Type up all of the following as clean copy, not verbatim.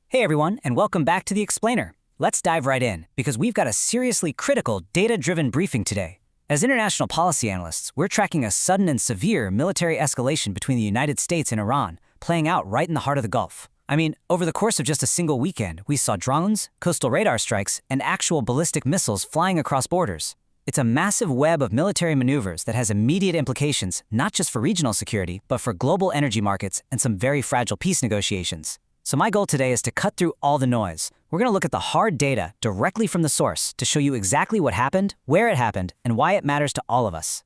Hey everyone, and welcome back to The Explainer. Let's dive right in, because we've got a seriously critical, data-driven briefing today. As international policy analysts, we're tracking a sudden and severe military escalation between the United States and Iran, playing out right in the heart of the Gulf. I mean, over the course of just a single weekend, we saw drones, coastal radar strikes, and actual ballistic missiles flying across borders. It's a massive web of military maneuvers that has immediate implications, not just for regional security, but for global energy markets and some very fragile peace negotiations. So my goal today is to cut through all the noise. We're going to look at the hard data directly from the source to show you exactly what happened, where it happened, and why it matters to all of us.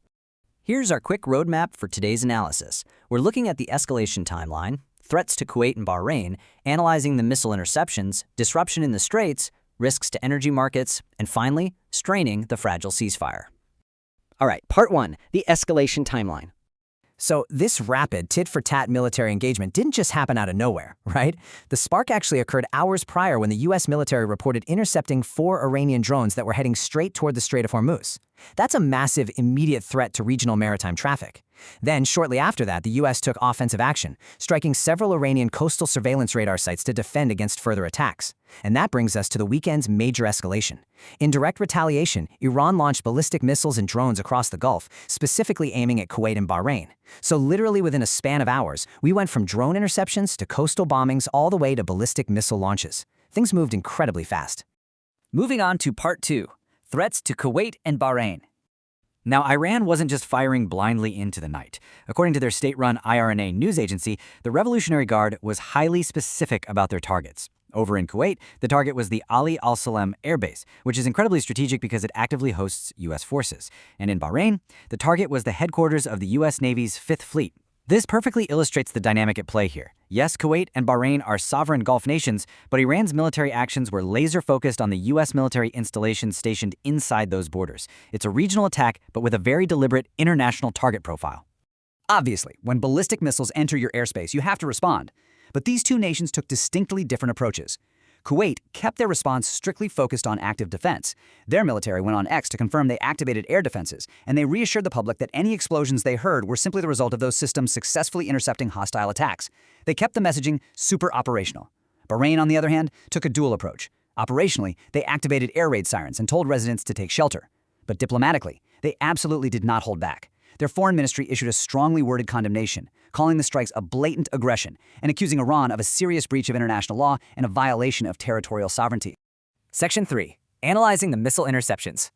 Here's our quick roadmap for today's analysis. We're looking at the escalation timeline, threats to Kuwait and Bahrain, analyzing the missile interceptions, disruption in the straits, risks to energy markets, and finally, straining the fragile ceasefire. All right, part one, the escalation timeline. So this rapid tit-for-tat military engagement didn't just happen out of nowhere, right? The spark actually occurred hours prior when the US military reported intercepting 4 Iranian drones that were heading straight toward the Strait of Hormuz. That's a massive, immediate threat to regional maritime traffic. Then, shortly after that, the US took offensive action, striking several Iranian coastal surveillance radar sites to defend against further attacks. And that brings us to the weekend's major escalation. In direct retaliation, Iran launched ballistic missiles and drones across the Gulf, specifically aiming at Kuwait and Bahrain. So literally within a span of hours, we went from drone interceptions to coastal bombings all the way to ballistic missile launches. Things moved incredibly fast. Moving on to part two, threats to Kuwait and Bahrain. Now, Iran wasn't just firing blindly into the night. According to their state-run IRNA news agency, the Revolutionary Guard was highly specific about their targets. Over in Kuwait, the target was the Ali Al-Salem Air Base, which is incredibly strategic because it actively hosts U.S. forces. And in Bahrain, the target was the headquarters of the U.S. Navy's Fifth Fleet. This perfectly illustrates the dynamic at play here. Yes, Kuwait and Bahrain are sovereign Gulf nations, but Iran's military actions were laser-focused on the U.S. military installations stationed inside those borders. It's a regional attack, but with a very deliberate international target profile. Obviously, when ballistic missiles enter your airspace, you have to respond. But these two nations took distinctly different approaches. Kuwait kept their response strictly focused on active defense. Their military went on X to confirm they activated air defenses, and they reassured the public that any explosions they heard were simply the result of those systems successfully intercepting hostile attacks. They kept the messaging super operational. Bahrain, on the other hand, took a dual approach. Operationally, they activated air raid sirens and told residents to take shelter. But diplomatically, they absolutely did not hold back. Their foreign ministry issued a strongly worded condemnation, calling the strikes a blatant aggression and accusing Iran of a serious breach of international law and a violation of territorial sovereignty. Section 3. Analyzing the missile interceptions.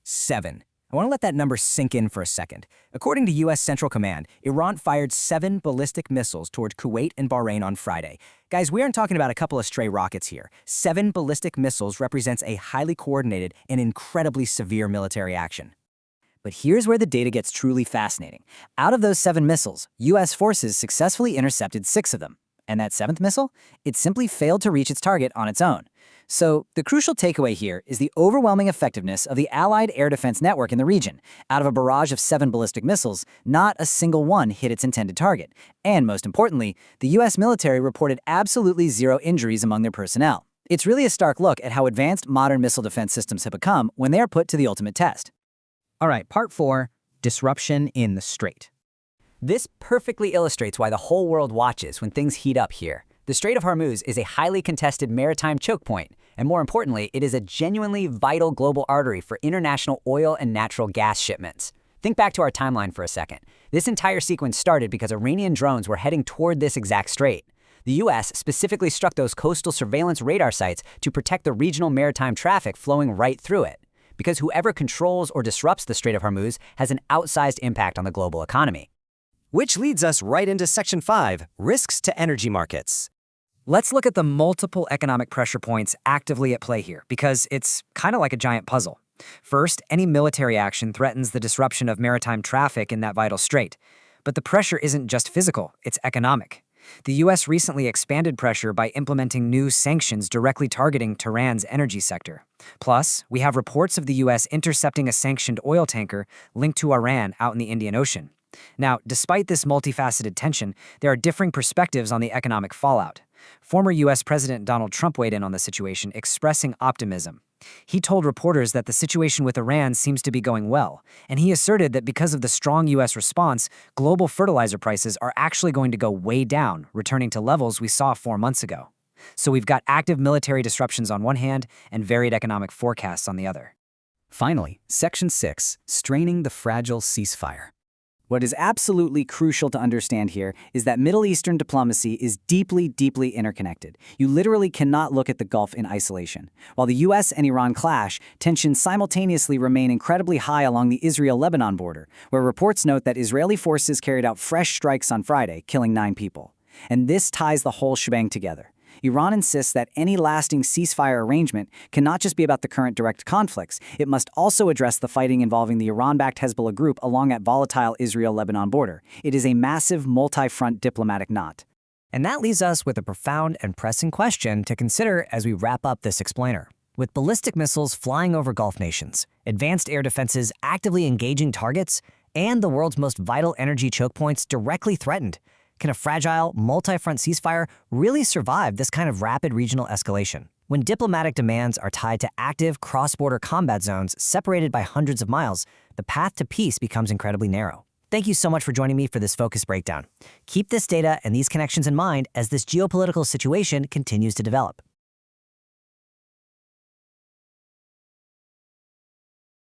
7. I want to let that number sink in for a second. According to U.S. Central Command, Iran fired 7 ballistic missiles toward Kuwait and Bahrain on Friday. Guys, we aren't talking about a couple of stray rockets here. 7 ballistic missiles represents a highly coordinated and incredibly severe military action. But here's where the data gets truly fascinating. Out of those 7 missiles, U.S. forces successfully intercepted 6 of them. And that 7th missile? It simply failed to reach its target on its own. So the crucial takeaway here is the overwhelming effectiveness of the Allied air defense network in the region. Out of a barrage of 7 ballistic missiles, not a single one hit its intended target. And most importantly, the U.S. military reported absolutely 0 injuries among their personnel. It's really a stark look at how advanced modern missile defense systems have become when they are put to the ultimate test. All right, part 4, disruption in the strait. This perfectly illustrates why the whole world watches when things heat up here. The Strait of Hormuz is a highly contested maritime choke point, and more importantly, it is a genuinely vital global artery for international oil and natural gas shipments. Think back to our timeline for a second. This entire sequence started because Iranian drones were heading toward this exact strait. The U.S. specifically struck those coastal surveillance radar sites to protect the regional maritime traffic flowing right through it. Because whoever controls or disrupts the Strait of Hormuz has an outsized impact on the global economy. Which leads us right into Section 5, risks to energy markets. Let's look at the multiple economic pressure points actively at play here, because it's kind of like a giant puzzle. First, any military action threatens the disruption of maritime traffic in that vital strait. But the pressure isn't just physical, it's economic. The U.S. recently expanded pressure by implementing new sanctions directly targeting Tehran's energy sector. Plus, we have reports of the U.S. intercepting a sanctioned oil tanker linked to Iran out in the Indian Ocean. Now, despite this multifaceted tension, there are differing perspectives on the economic fallout. Former U.S. President Donald Trump weighed in on the situation, expressing optimism. He told reporters that the situation with Iran seems to be going well, and he asserted that because of the strong U.S. response, global fertilizer prices are actually going to go way down, returning to levels we saw 4 months ago. So we've got active military disruptions on one hand and varied economic forecasts on the other. Finally, Section 6, straining the fragile ceasefire. What is absolutely crucial to understand here is that Middle Eastern diplomacy is deeply, deeply interconnected. You literally cannot look at the Gulf in isolation. While the US and Iran clash, tensions simultaneously remain incredibly high along the Israel-Lebanon border, where reports note that Israeli forces carried out fresh strikes on Friday, killing 9 people. And this ties the whole shebang together. Iran insists that any lasting ceasefire arrangement cannot just be about the current direct conflicts, it must also address the fighting involving the Iran-backed Hezbollah group along that volatile Israel-Lebanon border. It is a massive multi-front diplomatic knot. And that leaves us with a profound and pressing question to consider as we wrap up this explainer. With ballistic missiles flying over Gulf nations, advanced air defenses actively engaging targets, and the world's most vital energy choke points directly threatened, can a fragile, multi-front ceasefire really survive this kind of rapid regional escalation? When diplomatic demands are tied to active cross-border combat zones separated by hundreds of miles, the path to peace becomes incredibly narrow. Thank you so much for joining me for this focused breakdown. Keep this data and these connections in mind as this geopolitical situation continues to develop.